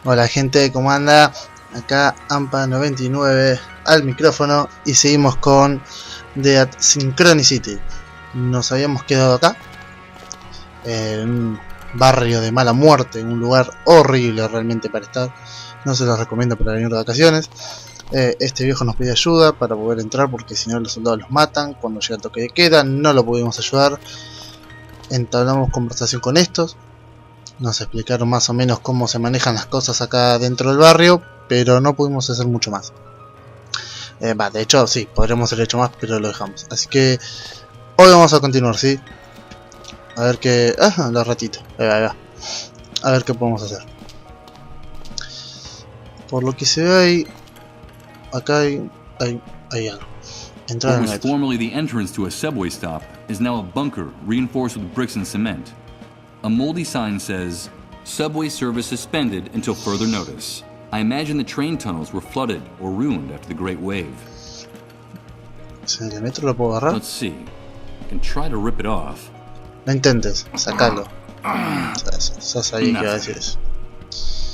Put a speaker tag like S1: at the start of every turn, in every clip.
S1: Hola gente, ¿cómo anda? Acá Ampa99 al micrófono y seguimos con The Synchronicity. Nos habíamos quedado acá, en un barrio de mala muerte, en un lugar horrible realmente para estar. No se los recomiendo para venir de vacaciones. Este viejo nos pide ayuda para poder entrar porque si no los soldados los matan. Cuando llega el toque de queda no lo pudimos ayudar. Entablamos conversación con estos. Nos explicaron más o menos cómo se manejan las cosas acá dentro del barrio, pero no pudimos hacer mucho más. De hecho, sí, podríamos haber hecho más, pero lo dejamos. Así que hoy vamos a continuar, ¿sí? A ver qué... Ah, la ratita. Ahí va. A ver qué podemos hacer. Por lo que se ve ahí... Acá hay algo. Entrar en el
S2: What was
S1: metro.
S2: formerly the entrance to a subway stop is now a bunker reinforced with bricks and cement. A moldy sign says, "Subway service suspended until further notice." I imagine the train tunnels were flooded or ruined after the Great Wave.
S1: ¿En el metro lo puedo agarrar?
S2: Let's see. I can try to rip it off.
S1: No intentes, sacalo. Sos ahí que va a decir eso.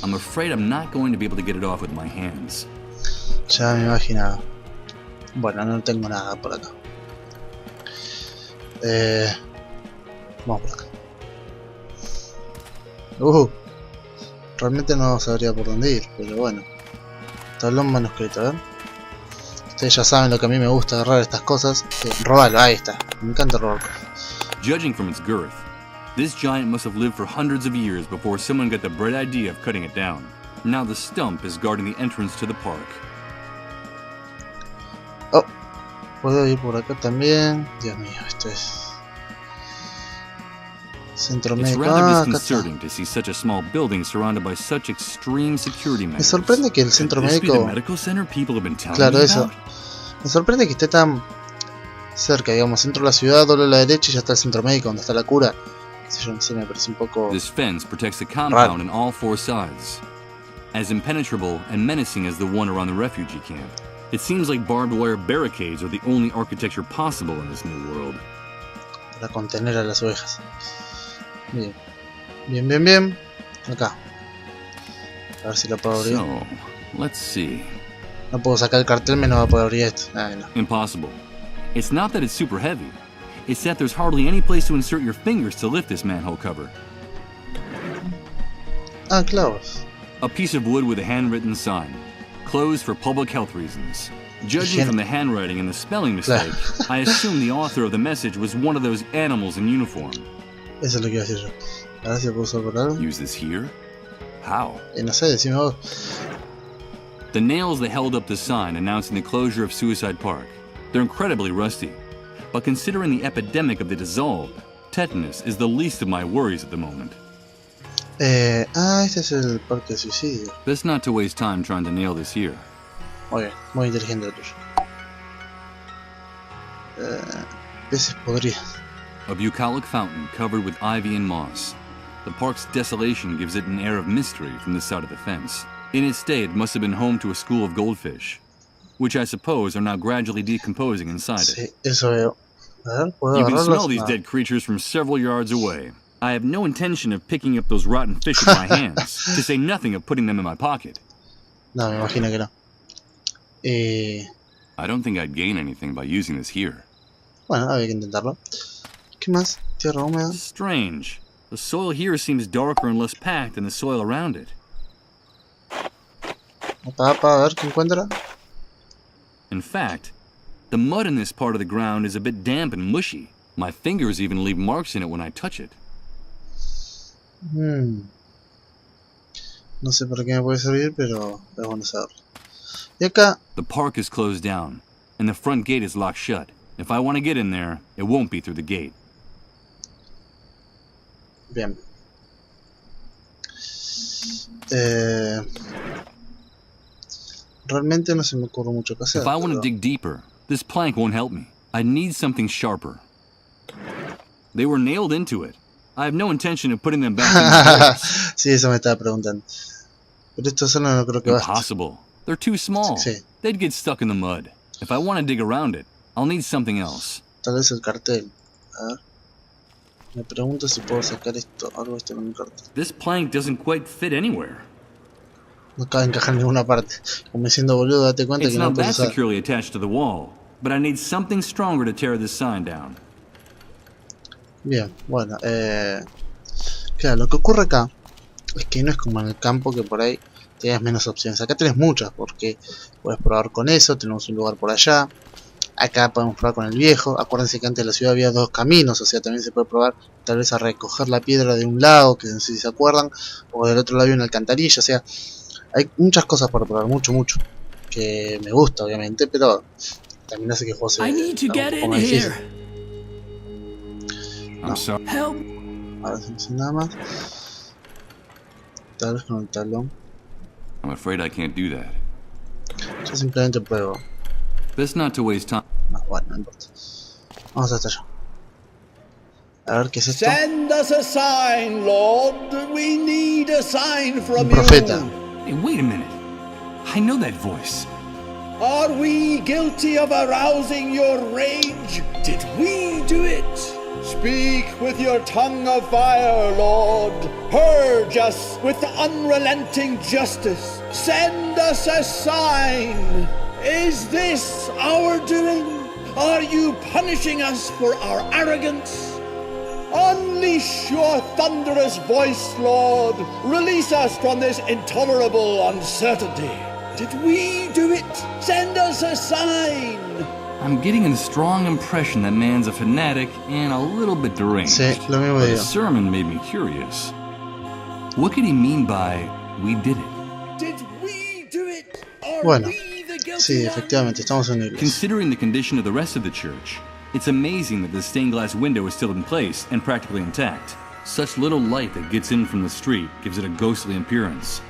S2: I'm afraid I'm not going to be able to get it off with my hands.
S1: Ya me imaginaba. Bueno, no tengo nada por acá. Vamos por acá. Realmente no sabría por dónde ir, pero bueno. Tablón manuscrito, a ver. Ustedes ya saben lo que a mí me gusta agarrar estas cosas. Robarlo, ahí está. Me encanta robar cosas.
S2: Judging from its girth, this giant must have lived for hundreds of years before someone got the bright idea of cutting it down. Now the stump is guarding the entrance to the park.
S1: Oh, puedo ir por acá también. Dios mío, esto es... Centro
S2: It's
S1: médico.
S2: rather disconcerting to see such a small building surrounded by such extreme security
S1: Me
S2: measures.
S1: sorprende que el centro
S2: Could this be
S1: médico...
S2: the medical center people have been telling
S1: Claro,
S2: me
S1: eso.
S2: about?
S1: Me sorprende que esté tan cerca, digamos, centro de la ciudad, doble a la derecha y ya está el centro médico donde está la cura. Yo no sé, me parece un poco...
S2: This fence protects the compound on all four sides, as impenetrable and menacing as the one around the refugee camp. It seems like barbed wire barricades are the only architecture possible in this new world.
S1: Para contener a las ovejas. Bien. Acá. A ver si lo puedo abrir.
S2: So, let's see.
S1: No puedo sacar el cartel, menos va a poder abrir esto. No.
S2: Impossible. It's not that it's super heavy. It's that there's hardly any place to insert your fingers to lift this manhole cover.
S1: Ah, clavos.
S2: A piece of wood with a handwritten sign. Closed for public health reasons. Judging from the handwriting and the spelling mistake, I assume the author of the message was one of those animals in uniform.
S1: Eso es lo que iba a decir yo. A ver si lo puedo usar por algo.
S2: Use this here? How?
S1: No sé, decime vos.
S2: The nails that held up the sign announcing the closure of Suicide Park. They're incredibly rusty. But considering the epidemic of the dissolved, tetanus is the least of my worries at the moment.
S1: Este es el parque de suicidio.
S2: Best not to waste time trying to nail this here.
S1: Muy bien, muy inteligente lo tuyo. Peces podridos.
S2: A bucolic fountain covered with ivy and moss. The park's desolation gives it an air of mystery from the side of the fence. In its day, it must have been home to a school of goldfish, which I suppose are now gradually decomposing inside it.
S1: Sí, eso veo. A ver, ¿puedo
S2: You can
S1: agarrarlos?
S2: smell these dead creatures from several yards away. I have no intention of picking up those rotten fish with my hands, to say nothing of putting them in my pocket.
S1: No, me imagino que no.
S2: I don't think I'd gain anything by using this here.
S1: Bueno, había que intentarlo. ¿Qué más? Tierra húmeda.
S2: Strange. The soil here seems darker and less packed than the soil around it.
S1: Apa, a ver qué encuentra.
S2: In fact, the mud in this part of the ground is a bit damp and mushy. My fingers even leave marks in it when I touch it.
S1: No sé para qué me puede servir, pero es bueno saberlo. Y acá...
S2: The park is closed down, and the front gate is locked shut. If I want to get in there, it won't be through the gate.
S1: Bien. Realmente no se me ocurre mucho que hacer.
S2: If I want to dig deeper, this plank won't help me. I need something sharper. They were nailed into it. I have no intention of putting them back in the holes.
S1: Sí, eso me estaba preguntando. Pero esto solo no creo que basta.
S2: Impossible. They're too small.
S1: Sí.
S2: They'd get stuck in the mud. If I want to dig around it, I'll need something else.
S1: Tal vez el cartel. A ver. Me pregunto si puedo sacar esto, algo esto en un cartel.
S2: This plank doesn't quite fit anywhere.
S1: No acaba de encajar en ninguna parte. Como diciendo, boludo, date cuenta
S2: It's
S1: que no
S2: not that
S1: puedes usar.
S2: securely attached to the wall, but I need something stronger to tear this sign down.
S1: Bien, bueno, claro, lo que ocurre acá es que no es como en el campo que por ahí tienes menos opciones. Acá tenés muchas, porque puedes probar con eso, tenemos un lugar por allá. Acá podemos probar con el viejo. Acuérdense que antes en la ciudad había dos caminos, o sea, también se puede probar tal vez a recoger la piedra de un lado, que no sé si se acuerdan, o del otro lado había una alcantarilla, o sea, hay muchas cosas para probar, mucho, que me gusta obviamente, pero también hace que el juego sea un poco más difícil. No. Ahora sin nada más. Tal vez con el talón.
S2: I'm afraid I can't do that.
S1: Yo simplemente pruebo.
S2: Best not to waste time.
S1: No, bueno, no importa. Vamos hasta allá. A ver qué es esto.
S3: Send us a sign, Lord. We need a sign from
S1: Un profeta.
S2: Hey, wait a minute. I know that voice.
S3: Are we guilty of arousing your rage? Did we do it? Speak with your tongue of fire, Lord. Purge us with unrelenting justice. Send us a sign. Is this our doing? Are you punishing us for our arrogance? Unleash your thunderous voice, Lord. Release us from this intolerable uncertainty. Did we do it? Send us a sign.
S2: I'm getting a strong impression that man's a fanatic and a little bit deranged.
S1: Sí, lo mismo
S2: But
S1: digo.
S2: the sermon made me curious. What could he mean by "we did it"?
S3: Did we do it? Are
S1: Bueno,
S3: we the guilty
S1: sí,
S3: ones?
S1: efectivamente, estamos en iglesia.
S2: Considering the condition of the rest of the church, it's amazing that the stained glass window is still in place and practically intact. Such little light that gets in from the street gives it a ghostly appearance.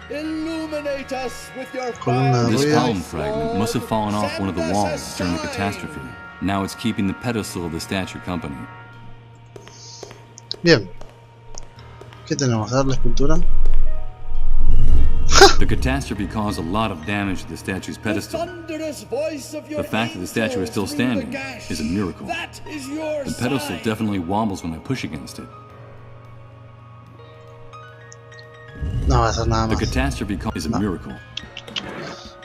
S3: Illuminate us with your
S1: Columna
S3: fire.
S1: de
S2: This
S1: ruido.
S2: column fragment must have fallen off one of the
S3: Send us a
S2: walls during the
S3: sign.
S2: catastrophe. Now it's keeping the pedestal of the statue company.
S1: Bien. ¿Qué tenemos? A ver la escultura.
S2: The catastrophe caused a lot of damage to the statue's
S3: The
S2: pedestal.
S3: thunderous voice of your
S2: The fact that the statue is still
S3: angels through the
S2: standing
S3: gash.
S2: is a miracle.
S3: That is your
S2: The pedestal
S3: sign.
S2: definitely wobbles when I push against it.
S1: No va a hacer nada
S2: The
S1: más.
S2: catastrophe is a miracle.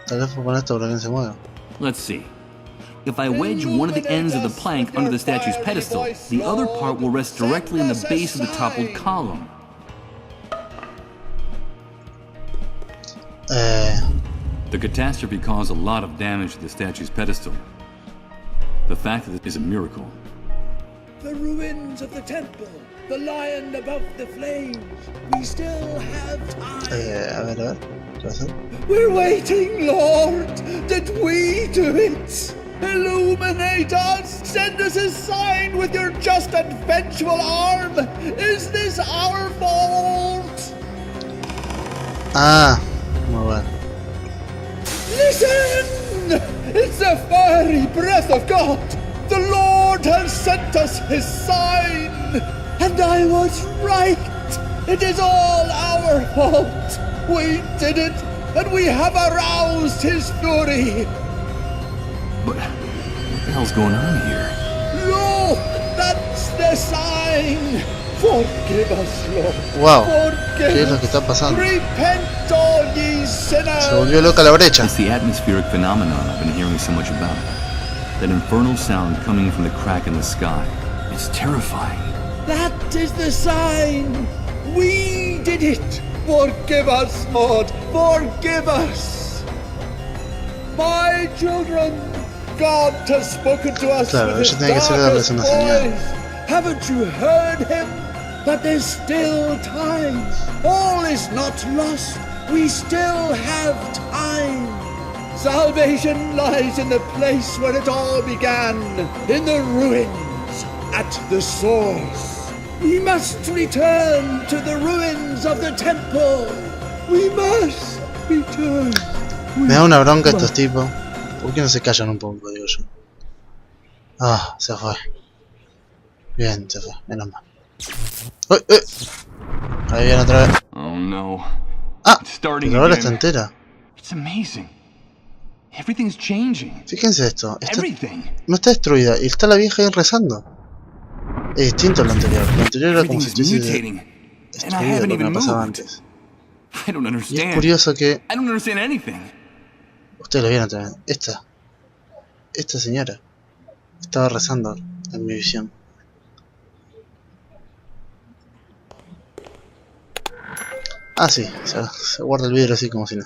S1: Tal vez fue con esto para que no se mueva.
S2: Let's see. If I wedge one of the ends of the plank under the statue's pedestal, the other part will rest directly in the base of the toppled column. The catastrophe caused a lot of damage to the statue's pedestal. The fact that it is a miracle.
S3: The ruins of the temple, the lion above the flames. We still have time.
S1: A ver. ¿Qué va a hacer?
S3: We're waiting, Lord. Did we do it? Illuminate us. Send us a sign with your just and vengeful arm. Is this our fault?
S1: Ah, muy bueno.
S3: Listen! It's the fiery breath of God. The Lord has sent us his sign. And I was right. It is all our fault. We did it, and we have aroused his fury.
S2: But what the hell's going on here?
S3: Look, that's the sign. Forgive us, Lord.
S1: Wow,
S3: Forgive
S1: ¿qué es lo que
S3: us.
S1: está pasando?
S3: Repent, all ye sinners.
S1: Se volvió loca la brecha.
S2: It's the atmospheric phenomenon I've been hearing so much about. That infernal sound coming from the crack in the sky. It's terrifying.
S3: That is the sign. We did it. Forgive us, Lord. Forgive us. My children, God has spoken to us
S1: Claro,
S3: with his
S1: ellos tienen que hacer darles
S3: darkest
S1: una señal.
S3: voice. Haven't you heard him? But there's still time. All is not lost. We still have time. Salvation lies in the place where it all began, in the ruins, at the source. We must return to the ruins of the temple. We must return.
S1: Me da una bronca estos tipos. ¿Por qué no se callan un poco, digo yo? Ah, se fue. Bien, se fue, menos mal. ¡Uy, uy! Ahí viene otra vez.
S2: Oh no.
S1: Ah,
S2: It's starting
S1: pero ahora
S2: again.
S1: está entera.
S2: It's amazing. Everything's changing.
S1: Fíjense esto.
S2: Everything.
S1: No está destruida y está la vieja ahí rezando. Es distinto a lo anterior. Lo anterior era como si
S2: Everything is
S1: estuviese
S2: mutating. And I
S1: destruido
S2: haven't
S1: lo que
S2: even
S1: me pasaba
S2: moved.
S1: antes.
S2: I don't
S1: Y es
S2: understand.
S1: curioso que
S2: I don't understand anything.
S1: ustedes lo vieron también. Esta señora estaba rezando en mi visión. Ah, sí, se guarda el vidrio así como si no.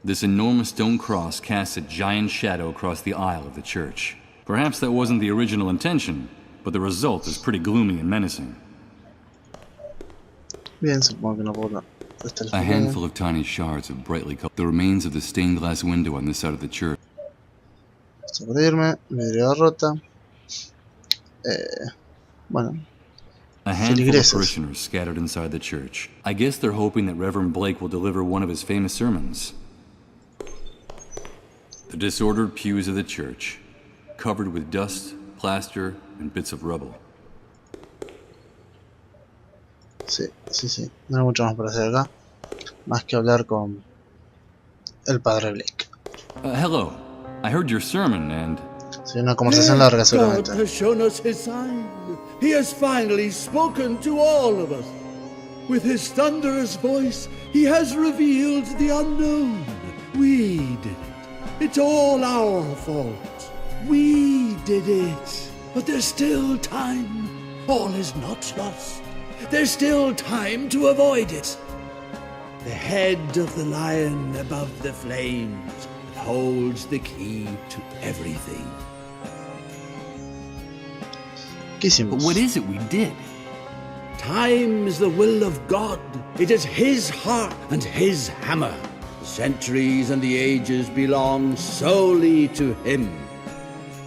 S2: This enormous stone cross casts a giant shadow across the aisle of the church. Perhaps that wasn't the original intention, but the result is pretty gloomy and menacing.
S1: Bien, supongo que no puedo.
S2: A handful of tiny shards of brightly colored, the remains of the stained glass window on this side of the church.
S1: Vamos a abrirme, vidrio rota. Bueno,
S2: A handful of
S1: feligreses.
S2: parishioners scattered inside the church. I guess they're hoping that Reverend Blake will deliver one of his famous sermons. The disordered pews of the church, covered with dust, plaster, and bits of rubble.
S1: Sí. No hay mucho más por hacer acá. Más que hablar con el padre Blake.
S2: Hello. I heard your sermon and...
S1: Sí, una conversación larga
S3: God
S1: seguramente.
S3: has shown us his sign. He has finally spoken to all of us. With his thunderous voice, he has revealed the unknown. We did it. It's all our fault. We did it. But there's still time. All is not lost. There's still time to avoid it. The head of the lion above the flames holds the key to everything.
S1: ¿Qué hicimos?
S2: But what is it we did?
S3: Time is the will of God. It is his heart and his hammer. The centuries and the ages belong solely to him.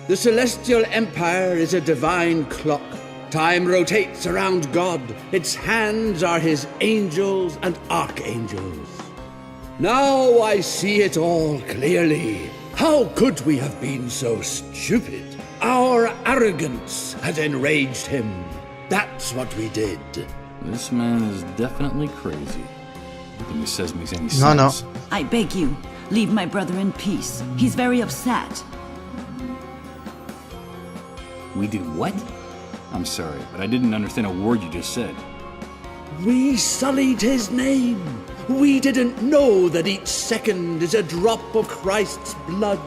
S3: The celestial empire is a divine clock. Time rotates around God. Its hands are his angels and archangels. Now I see it all clearly. How could we have been so stupid? Our arrogance had enraged him. That's what we did.
S2: This man is definitely crazy. Nothing he says makes any
S1: No.
S2: sense.
S4: I beg you, leave my brother in peace. He's very upset.
S2: We did what? I'm sorry, but I didn't understand a word you just said.
S3: We sullied his name. We didn't know that each second is a drop of Christ's blood,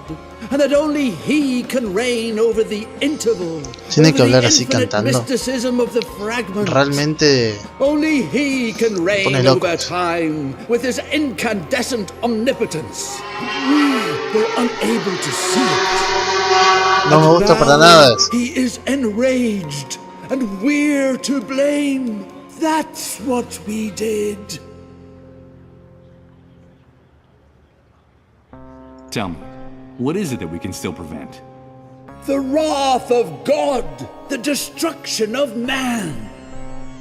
S3: and that only he can reign over the interval,
S1: Tiene que
S3: over
S1: hablar
S3: the
S1: así
S3: infinite
S1: cantando.
S3: mysticism of the fragments.
S1: Realmente
S3: Only he can reign
S1: pone loco.
S3: over time with his incandescent omnipotence. We were unable to see it.
S1: no me gusta para nada eso.
S3: He is enraged, and we're to blame. That's what we did.
S2: Tell me, what is it that we can still prevent?
S3: The wrath of God, the destruction of man.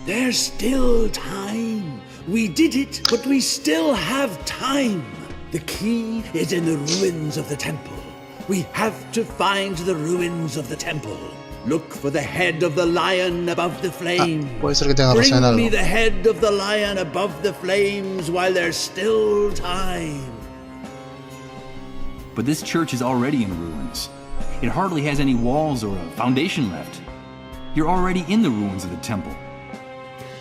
S3: There's still time. We did it, but we still have time. The key is in the ruins of the temple. We have to find the ruins of the temple. Look for the head of the lion above the flame.
S1: Puede ser que tenga razón en
S3: Bring me
S1: algo.
S3: the head of the lion above the flames while there's still time.
S2: But this church is already in ruins. It hardly has any walls or a foundation left. You're already in the ruins of the temple.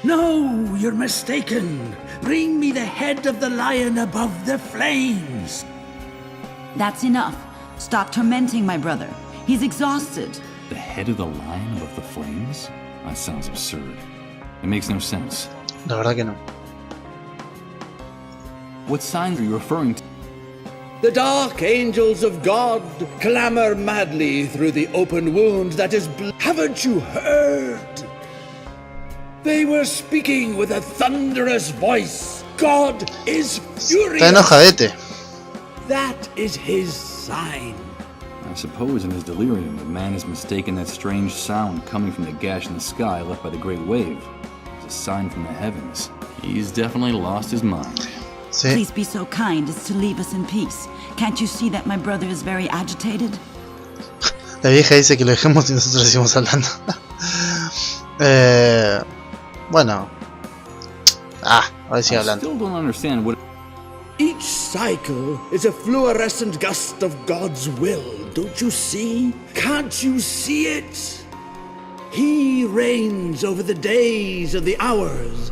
S3: No, you're mistaken. Bring me the head of the lion above the flames.
S4: That's enough. Stop tormenting my brother. He's exhausted.
S2: The head of the lion above the flames? That sounds absurd. It makes no sense.
S1: La verdad que no.
S2: What signs are you referring to?
S3: The dark angels of God clamor madly through the open wound that is Haven't you heard? They were speaking with a thunderous voice. God is furious.
S1: Está enojadete.
S3: That is his sign.
S2: I suppose in his delirium, the man has mistaken that strange sound coming from the gash in the sky left by the great wave as a sign from the heavens. He's definitely lost his mind.
S1: Sí.
S4: Please be so kind as to leave us in peace. Can't you see that my brother is very agitated?
S1: La vieja dice que lo dejemos y nosotros seguimos hablando. Bueno. Ahora sigue
S2: I
S1: hablando.
S2: still don't understand what...
S3: Each cycle is a fluorescent gust of God's will. Don't you see? Can't you see it? He reigns over the days and the hours.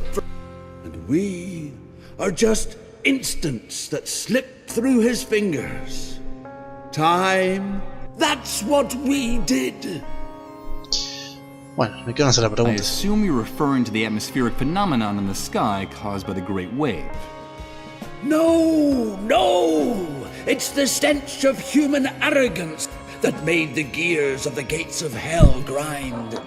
S3: And we are just instants that slip through his fingers. Time, that's what we did.
S1: Bueno, me quedo hacer la
S2: I
S1: pregunta.
S2: assume you're referring to the atmospheric phenomenon in the sky caused by the Great Wave.
S3: No, no! It's the stench of human arrogance that made the gears of the gates of hell grind.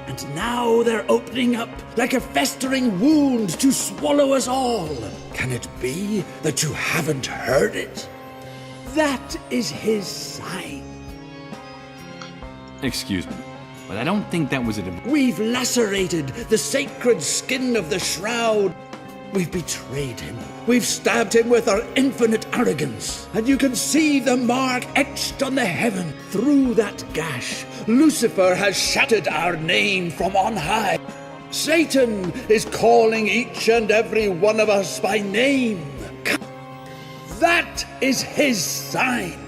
S3: And now they're opening up like a festering wound to swallow us all. Can it be that you haven't heard it? That is his sign.
S2: Excuse me, but I don't think that was a...
S3: We've lacerated the sacred skin of the shroud. We've betrayed him. We've stabbed him with our infinite arrogance. And you can see the mark etched on the heaven. Through that gash, Lucifer has shattered our name from on high. Satan is calling each and every one of us by name. That is his sign.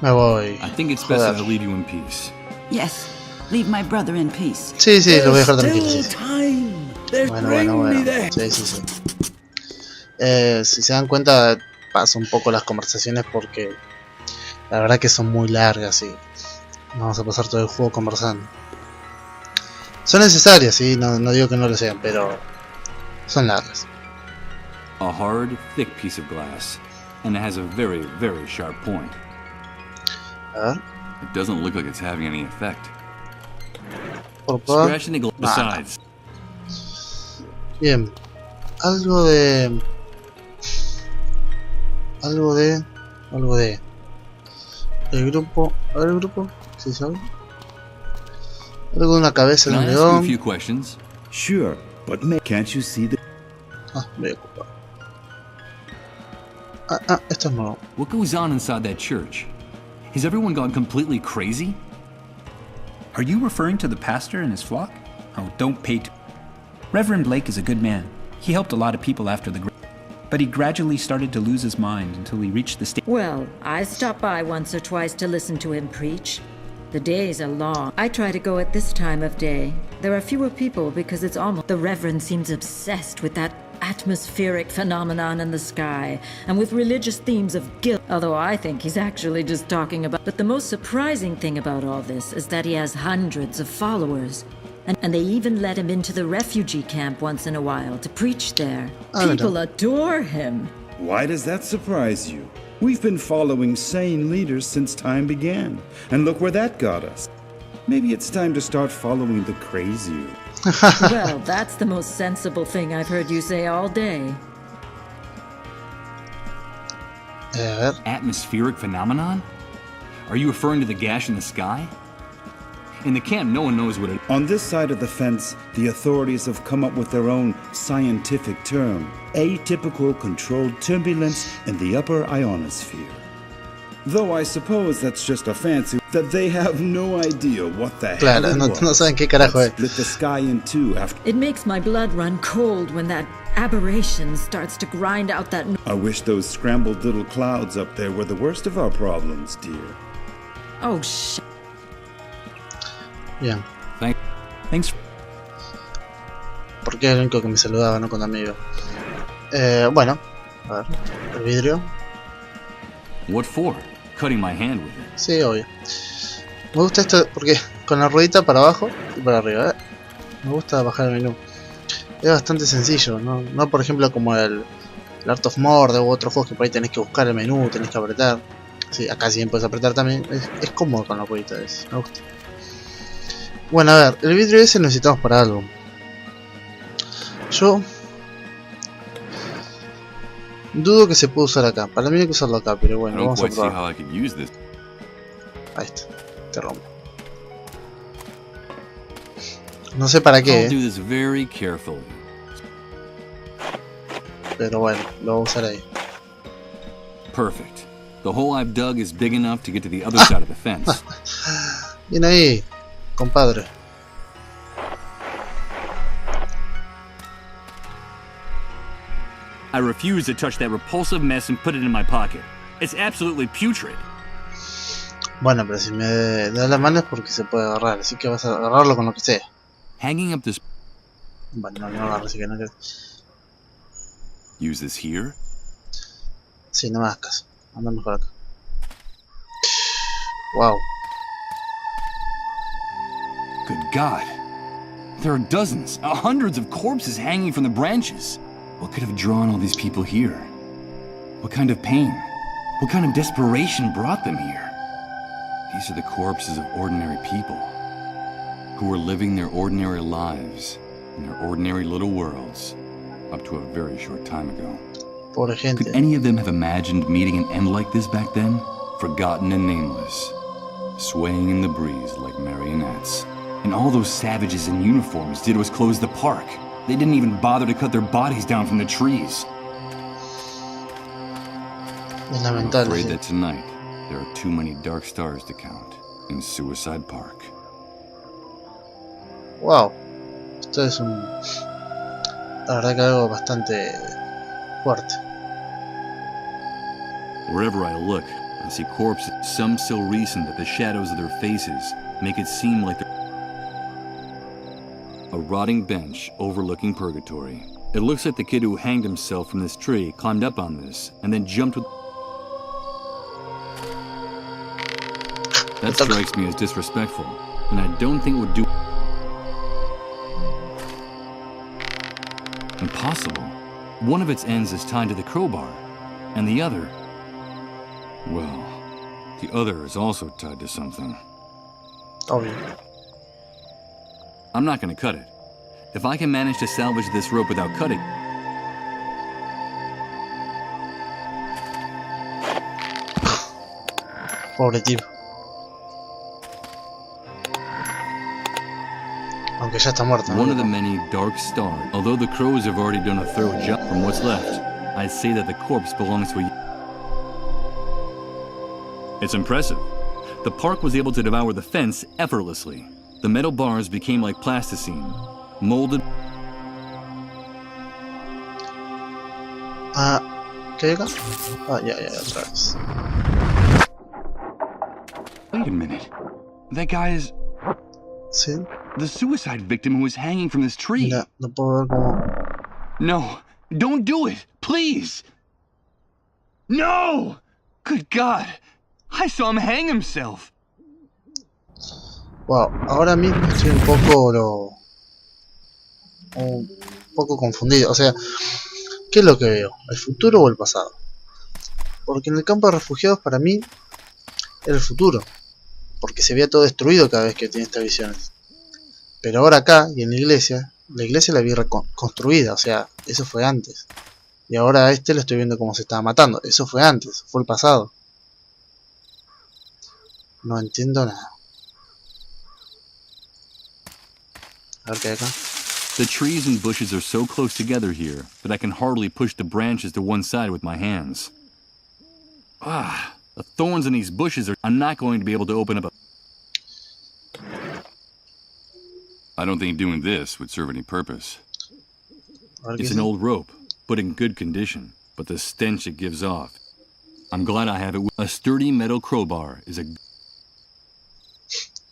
S1: Me voy.
S2: I think it's best that I
S1: Joder.
S2: leave you in peace.
S4: Yes, leave my brother in peace.
S1: Sí, sí, lo voy a dejar
S3: There's
S1: tranquilo.
S3: still
S1: Sí, sí.
S3: time. There's
S1: Bueno,
S3: bring
S1: bueno,
S3: me
S1: bueno.
S3: there.
S1: Sí, sí, sí. Si se dan cuenta, paso un poco las conversaciones porque la verdad que son muy largas y vamos a pasar todo el juego conversando. Son necesarias, sí, no digo que no lo sean, pero son largas.
S2: A hard, thick piece of glass, and it has a very, very sharp point.
S1: A ver,
S2: It doesn't look like it's having any effect.
S1: por favor.
S2: Scratching the glass. Besides,
S1: Bien, algo de el grupo, a ver el grupo, ¿sí sabe? Algo de una cabeza de
S2: can
S1: un
S2: I ask you a
S1: león.
S2: few questions?
S5: Sure, but can't you see the...
S1: Ah, voy a ocupar. Esto es nuevo.
S2: What goes on inside that church? Has everyone gone completely crazy?
S6: Are you referring to the pastor and his flock? Oh, don't pay t- Reverend Blake is a good man. He helped a lot of people after the... But he gradually started to lose his mind until he reached the stage...
S7: Well, I stop by once or twice to listen to him preach. The days are long. I try to go at this time of day. There are fewer people because it's almost... The Reverend seems obsessed with that atmospheric phenomenon in the sky and with religious themes of guilt, although I think he's actually just talking about... But the most surprising thing about all this is that he has hundreds of followers. And they even let him into the refugee camp once in a while to preach there. People adore him.
S5: Why does that surprise you? We've been following sane leaders since time began, and look where that got us. Maybe it's time to start following the crazier.
S7: Well, that's the most sensible thing I've heard you say all day.
S1: A ver,
S2: Atmospheric phenomenon? Are you referring to the gash in the sky? In the camp, no one knows what it...
S5: On this side of the fence, the authorities have come up with their own scientific term, atypical controlled turbulence in the upper ionosphere. Though I suppose that's just a fancy that they have no idea what the hell
S1: claro,
S5: it
S1: no
S5: was.
S1: saben qué carajo es.
S5: Split the sky in two after...
S7: It makes my blood run cold when that aberration starts to grind out that...
S5: I wish those scrambled little clouds up there were the worst of our problems, dear.
S7: Oh, shit.
S1: Bien,
S6: Thanks.
S1: porque es el único que me saludaba, no con amigos. Bueno, a ver, el vidrio.
S2: What for? Cutting my hand with it.
S1: Sí, obvio. Me gusta esto porque con la ruedita para abajo y para arriba. Me gusta bajar el menú. Es bastante sencillo, no por ejemplo como el Art of Murder u otros juegos que por ahí tenés que buscar el menú, tenés que apretar. Sí, acá sí puedes apretar también. Es cómodo con la ruedita, me gusta. Bueno, a ver, el vidrio ese lo necesitamos para algo. Yo dudo que se pueda usar acá. Para mí hay que usarlo acá, pero
S2: I
S1: bueno,
S2: don't
S1: vamos a
S2: quite see
S1: probar.
S2: how I could use this.
S1: Ahí está, te rompo. No sé para
S2: I'll
S1: qué,
S2: do this very carefully.
S1: pero bueno, lo voy a usar ahí.
S2: Perfect. The hole I've dug is big enough to get to the other side of the fence.
S1: Bien ahí, compadre.
S2: I refuse to touch that repulsive mess and put it in my pocket. It's absolutely putrid.
S1: Bueno, pero si me da la mano es porque se puede agarrar, así que vas a agarrarlo con lo que sea.
S2: Hanging up this...
S1: Bueno, no agarro, así que no creo.
S2: Use this here?
S1: Sí, no me hagas caso. Anda mejor acá. Wow.
S2: Good God. There are dozens, hundreds of corpses hanging from the branches. What could have drawn all these people here? What kind of pain? What kind of desperation brought them here? These are the corpses of ordinary people who were living their ordinary lives in their ordinary little worlds up to a very short time ago.
S1: Pobre gente.
S2: Could any of them have imagined meeting an end like this back then? Forgotten and nameless, swaying in the breeze like marionettes. And all those savages in uniforms did was close the park. They didn't even bother to cut their bodies down from the trees.
S1: Es
S2: I'm
S1: lamentable.
S2: afraid
S1: Sí.
S2: that tonight there are too many dark stars to count in Suicide Park.
S1: Wow. Esto es un... La verdad que algo bastante fuerte.
S2: Wherever I look, I see corpses, some so recent that the shadows of their faces make it seem like they're a rotting bench overlooking purgatory. It looks like the kid who hanged himself from this tree climbed up on this and then jumped with... That strikes me as disrespectful, and I don't think it would do... Impossible. One of its ends is tied to the crowbar, and the other... Well, the other is also tied to something.
S1: Obvio.
S2: I'm not gonna cut it. If I can manage to salvage this rope without cutting...
S1: Pobre tipo. Aunque ya está muerto, ¿no?
S2: One of the many dark stars. Although the crows have already done a thorough job from what's left, I'd say that the corpse belongs to a... It's impressive. The park was able to devour the fence effortlessly. The metal bars became like plasticine, molded...
S1: Ah, ¿qué hay acá? Ah, ya, otra vez.
S2: Wait a minute. That guy is
S1: Sí,
S2: the suicide victim who was hanging from this tree.
S1: mira, no puedo ver cómo...
S2: No, don't do it, please. No! Good God, I saw him hang himself.
S1: Wow, ahora mismo estoy un poco confundido. O sea, ¿qué es lo que veo? ¿El futuro o el pasado? Porque en el campo de refugiados para mí era el futuro, porque se veía todo destruido cada vez que tenía estas visiones. Pero ahora acá y en la iglesia la vi reconstruida, o sea, eso fue antes. Y ahora a este lo estoy viendo como se estaba matando, eso fue antes, fue el pasado. No entiendo nada. A ver qué hay acá.
S2: The trees and bushes are so close together here that I can hardly push the branches to one side with my hands. Ah, the thorns in these bushes are... I'm not going to be able to open up a... I don't think doing this would serve any purpose.
S1: A ver qué
S2: It's
S1: dice.
S2: an old rope, but in good condition. But the stench it gives off. I'm glad I have it. A sturdy metal crowbar is a...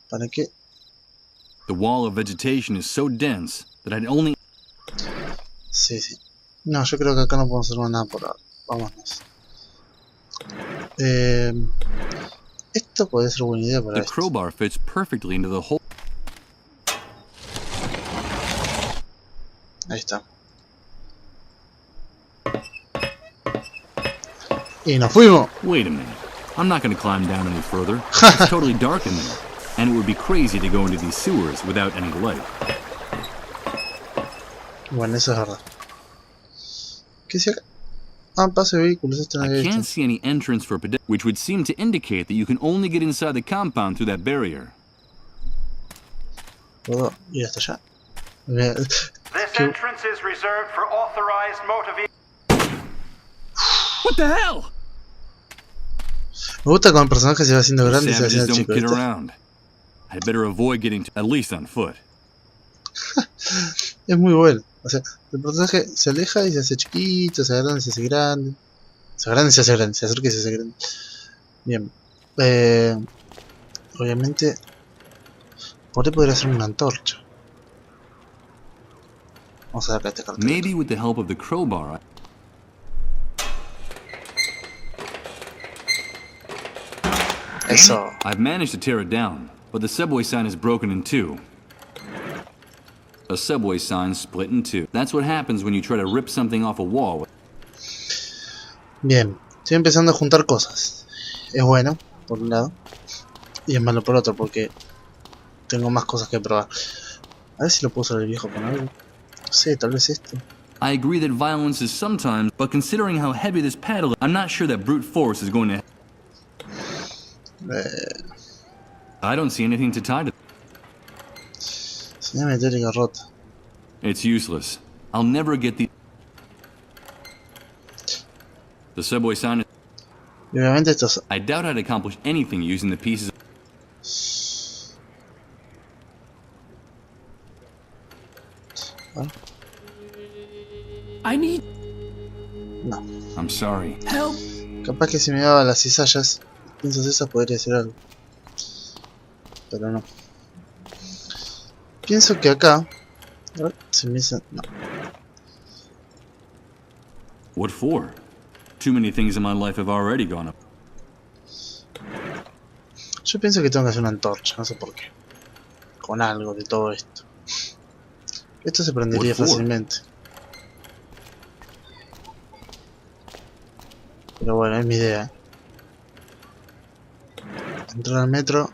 S1: ¿Para qué?
S2: The wall of vegetation is so dense that I'd only...
S1: Sí, sí. No, yo creo que acá no podemos hacer más nada por ahora. Vámonos. Esto puede ser buena idea para
S2: The
S1: esto.
S2: crowbar fits perfectly into the hole.
S1: Ahí está. Y nos fuimos.
S2: Wait a minute. I'm not going to climb down any further. It's totally dark in there. And it would be crazy to go into these sewers without any light.
S1: Bueno, eso es verdad. ¿Qué dice acá? Ah, pase de vehículos, esto no
S2: I
S1: había
S2: can't
S1: visto.
S2: see any entrance for pedestrians, which would seem to indicate that you can only get inside the compound through that barrier.
S1: ¿Puedo ir hasta allá? Mira,
S8: This
S1: qué-
S8: entrance is reserved for authorized motor vehicles.
S2: What the hell?
S1: Me gusta cuando el personaje se va haciendo grande y se va
S2: Savages
S1: haciendo
S2: don't
S1: chico.
S2: get
S1: ¿viste?
S2: around. I'd better avoid getting at least on foot.
S1: Es muy bueno. O sea, el personaje se aleja y se hace chiquito, se agranda y se hace grande. Se agranda y se hace grande, se acerca y se hace grande. Bien. Obviamente, por ahí podría ser una antorcha. Vamos a sacar este cartel.
S2: Maybe with the help of the crowbar.
S1: Eso.
S2: I've managed to tear it down, but the subway sign is broken in two. A subway sign split in two. That's what happens when you try to rip something off a wall.
S1: Bien, estoy empezando a juntar cosas. Es bueno, por un lado, y es malo por otro, porque tengo más cosas que probar. A ver si lo puedo usar el viejo con algo. No sé, tal vez esto.
S2: I agree that violence is sometimes, but considering how heavy this paddle is, I'm not sure that brute force is going to... I don't see anything to tie to.
S1: Señal metálica rota.
S2: It's useless. I'll never get the subway sign.
S1: Y obviamente estos...
S2: I doubt I'd accomplish anything using the pieces.
S1: Bueno,
S6: I need
S1: no.
S2: I'm sorry.
S6: help.
S1: Capaz que si me daba las cizallas, piensas esas podría hacer algo. Pero no. Pienso que acá... A ver, se me dice... No.
S2: What for? Too many things in my life have already gone up.
S1: Yo pienso que tengo que hacer una antorcha, no sé por qué. Con algo de todo esto. Esto se prendería
S2: What for?
S1: fácilmente. Pero bueno, es mi idea. Entrar al metro,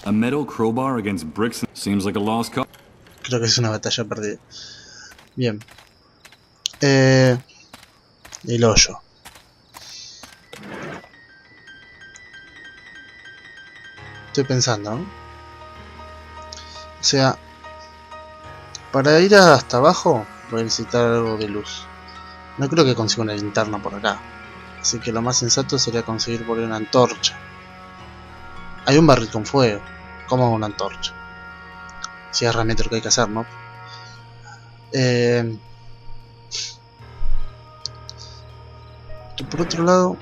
S2: A metal crowbar against bricks seems like a lost cause.
S1: creo que es una batalla perdida. Bien. El hoyo. Estoy pensando, ¿no? O sea, para ir hasta abajo voy a necesitar algo de luz. No creo que consiga una linterna por acá. Así que lo más sensato sería conseguir por ahí una antorcha. Hay un barril con fuego. ¿Cómo hago una antorcha? Si es realmente lo que hay que hacer, ¿no? Por otro lado...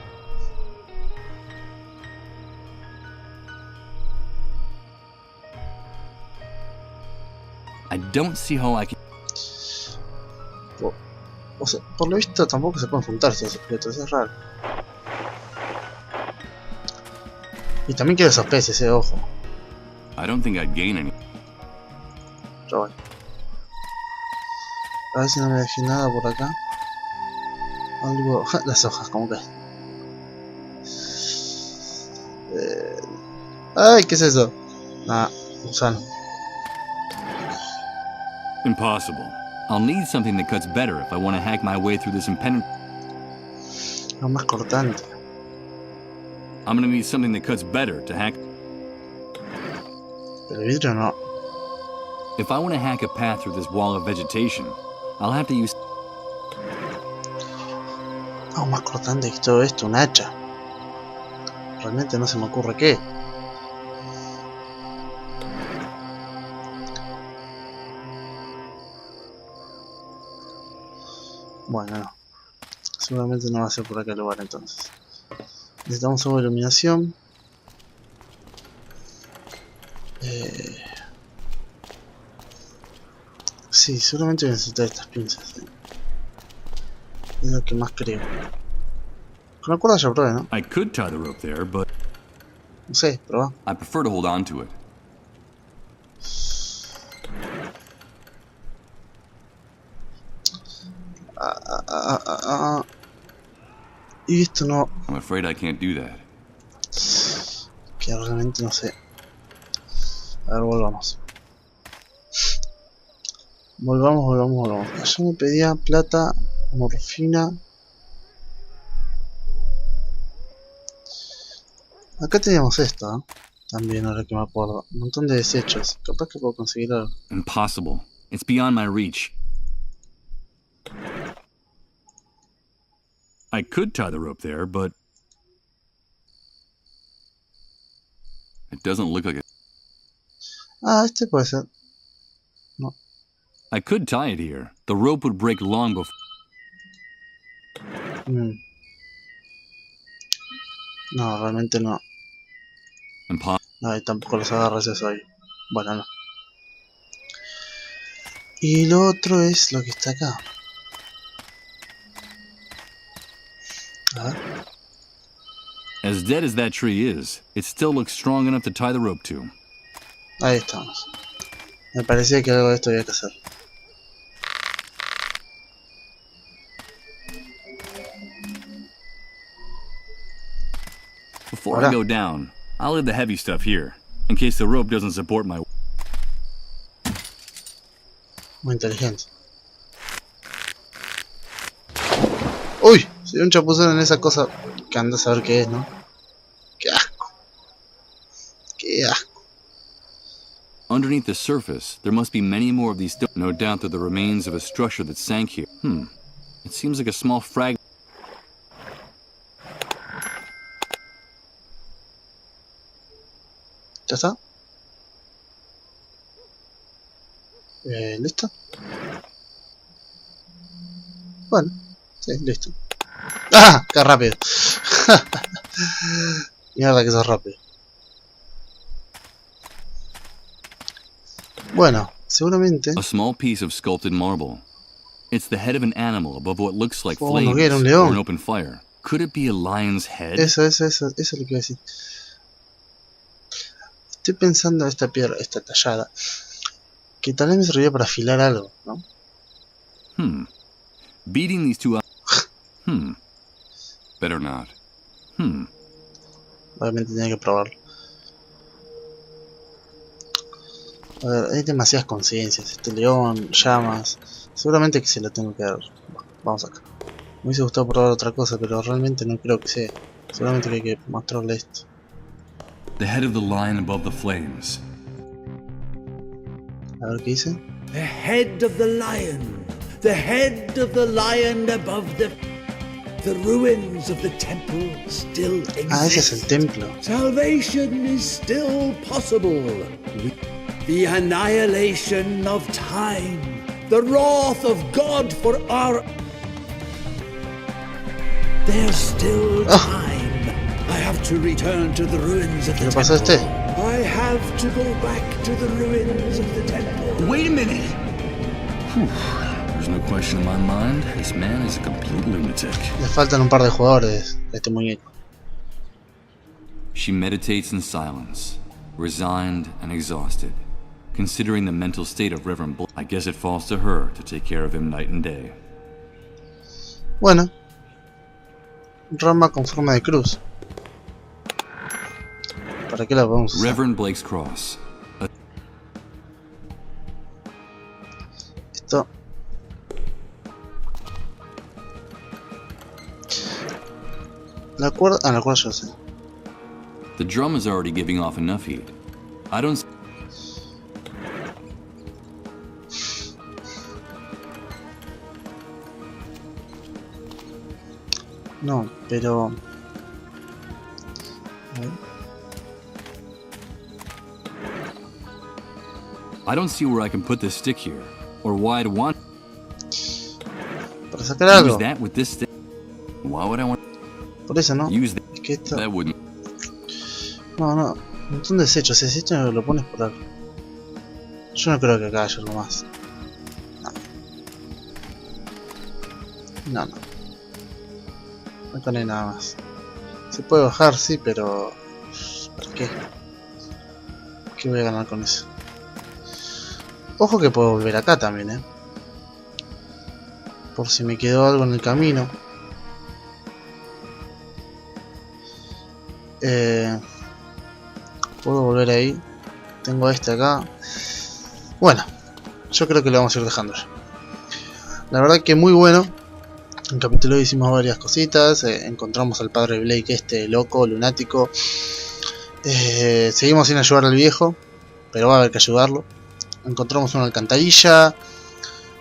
S2: I don't see how I can.
S1: O sea, por lo visto tampoco se pueden juntar estos objetos, es raro. Y también quiero esos peces, ojo.
S2: I don't think I'd gain any.
S1: Pero bueno. A ver si no me dejé nada por acá. Algo... las hojas, como que... ¡Ay! ¿Qué es eso? Nah, gusano.
S2: Impossible. I'll need something that cuts better if I want to hack my way through this impenetrable.
S1: Lo más cortante.
S2: I'm gonna need something that cuts better to hack.
S1: Pero el vidrio no.
S2: If I want to hack a path through this wall of vegetation, I'll have to use.
S1: Algo más cortante que todo esto, un hacha. Realmente no se me ocurre qué. Bueno, no. Seguramente no va a ser por acá el lugar entonces. Necesitamos algo de iluminación. Sí, seguramente voy a necesitar estas pinzas. Es lo que más creo. Con la cuerda ya probé, ¿no?
S2: I could tie the rope there, but
S1: No sé, probá.
S2: I prefer to hold on to it.
S1: Y esto no...
S2: I'm afraid I can't do that.
S1: Que realmente no sé. A ver, volvamos. Volvamos. Yo me pedía plata, morfina. Acá teníamos esto, ¿eh? También, ahora que me acuerdo. Un montón de desechos. Capaz que puedo conseguir algo.
S2: Impossible. It's beyond my reach. I could tie the rope there, but it doesn't look like it.
S1: Ah, este puede ser. No.
S2: I could tie it here. The rope would break long before.
S1: No, realmente no.
S2: Impossible.
S1: No, y tampoco los agarras eso ahí. Bueno, no. Y lo otro es lo que está acá. A ver.
S2: As dead as that tree is, it still looks strong enough to tie the rope to.
S1: Ahí estamos. Me parecía que algo de esto había que hacer.
S2: Before I go down, I'll leave the heavy stuff here, in case the rope doesn't support my...
S1: Muy inteligente. Uy, si hay un chapuzón en esa cosa que anda a saber qué es, ¿no? Qué asco. Qué asco.
S2: Underneath the surface, there must be many more of these stones. No doubt they're the remains of a structure that sank here. It seems like a small fragment.
S1: ¿Ya está? ¿Listo? Bueno, sí, listo. ¡Ah! ¡Qué rápido! Mierda que sos rápido. Bueno, seguramente...
S2: A small piece of sculpted marble. It's the head of an animal above what looks like
S1: Oh,
S2: flames
S1: no, era un
S2: or
S1: león.
S2: an open fire. Could it be a lion's head?
S1: Eso es lo que iba a decir. Estoy pensando esta piedra, esta tallada, que tal vez me serviría para afilar algo, ¿no?
S2: Beating these two up. Better not.
S1: Obviamente tenía que probarlo. A ver, hay demasiadas conciencias. Este león, llamas. Seguramente que se lo tengo que dar. Bueno, vamos acá. Me hubiese gustado probar otra cosa, pero realmente no creo que sea. Seguramente que hay que mostrarle esto.
S2: The head of the lion above the flames.
S1: A ver qué dice.
S3: The head of the lion. The head of the lion above the ruins of the temple still exist.
S1: Ah, ese es el templo.
S3: Salvation is still possible. The annihilation of time. The wrath of God for our... There's still time. I have to return to the ruins of the
S1: ¿Qué le pasó a
S3: temple.
S1: este?
S3: I have to go back to the ruins of the temple.
S2: Wait a minute! There's no question in my mind. This man is a complete lunatic.
S1: Le faltan un par de jugadores a este muñeco.
S2: She meditates in silence, resigned and exhausted. Considering the mental state of Reverend Blake, I guess it falls to her to take care of him night and day.
S1: Bueno. Rama con forma de cruz. ¿Para qué la vamos a usar?
S2: Reverend Blake's cross.
S1: Esto. La cuerda yo sé.
S2: The drum is already giving off enough heat. I don't...
S1: No, pero... A ver.
S2: I don't see where I can put this stick here, or why I'd want
S1: Para sacar
S2: to
S1: algo.
S2: use that with this stick. Why would I want
S1: Por eso no.
S2: to use that?
S1: Es que esto...
S2: That wouldn't.
S1: No, un montón de desechos. Ese desecho lo pones por algo. Yo no creo que acá haya algo más. No. Acá no hay nada más. Se puede bajar, sí, pero... ¿Para qué? ¿Qué voy a ganar con eso? Ojo que puedo volver acá también, por si me quedó algo en el camino. Puedo volver ahí. Tengo este acá. Bueno, yo creo que lo vamos a ir dejando ya. La verdad que muy bueno. En el capítulo hicimos varias cositas. Encontramos al padre Blake, este loco, lunático. Seguimos sin ayudar al viejo, pero va a haber que ayudarlo. Encontramos una alcantarilla.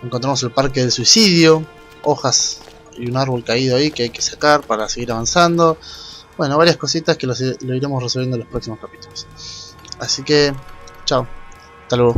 S1: Encontramos el parque del suicidio. Hojas y un árbol caído ahí que hay que sacar para seguir avanzando. Bueno, varias cositas que lo iremos resolviendo en los próximos capítulos. Así que, chao. Hasta luego.